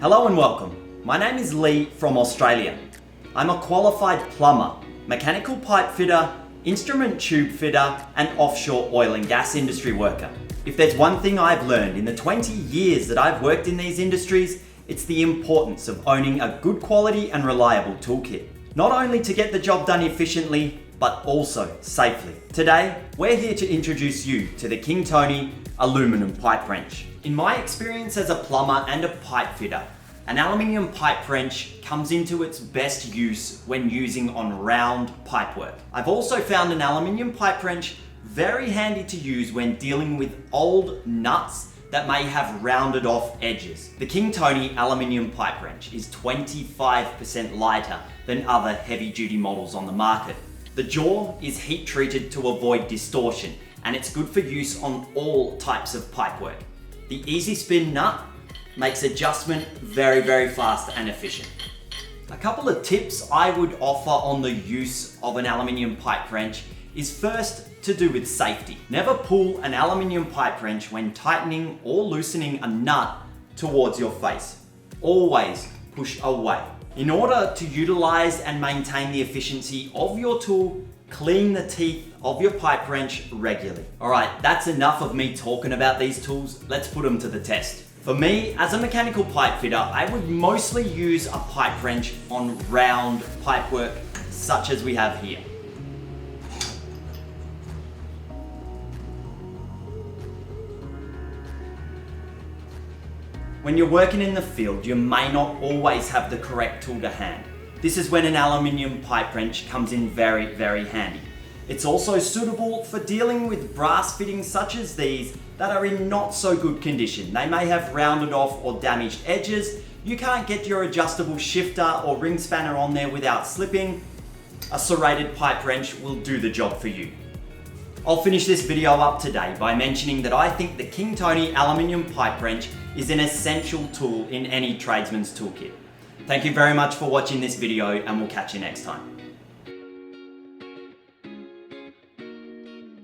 Hello and welcome. My name is Lee from Australia. I'm a qualified plumber, mechanical pipe fitter, instrument tube fitter, and offshore oil and gas industry worker. If there's one thing I've learned in the 20 years that I've worked in these industries, it's the importance of owning a good quality and reliable toolkit. Not only to get the job done efficiently, but also safely. Today, we're here to introduce you to the King Tony aluminum pipe wrench. In my experience as a plumber and a pipe fitter, an aluminium pipe wrench comes into its best use when using on round pipework. I've also found an aluminium pipe wrench very handy to use when dealing with old nuts that may have rounded off edges. The King Tony aluminium pipe wrench is 25% lighter than other heavy duty models on the market. The jaw is heat treated to avoid distortion, and it's good for use on all types of pipework. The easy spin nut makes adjustment very fast and efficient. A couple of tips I would offer on the use of an aluminium pipe wrench is first to do with safety. Never pull an aluminium pipe wrench when tightening or loosening a nut towards your face. Always push away. In order to utilize and maintain the efficiency of your tool, clean the teeth of your pipe wrench regularly. All right, that's enough of me talking about these tools. Let's put them to the test. For me, as a mechanical pipe fitter, I would mostly use a pipe wrench on round pipework, such as we have here. When you're working in the field, you may not always have the correct tool to hand. This is when an aluminium pipe wrench comes in very handy. It's also suitable for dealing with brass fittings such as these that are in not so good condition. They may have rounded off or damaged edges. You can't get your adjustable shifter or ring spanner on there without slipping. A serrated pipe wrench will do the job for you. I'll finish this video up today by mentioning that I think the King Tony aluminium pipe wrench is an essential tool in any tradesman's toolkit. Thank you very much for watching this video, and we'll catch you next time.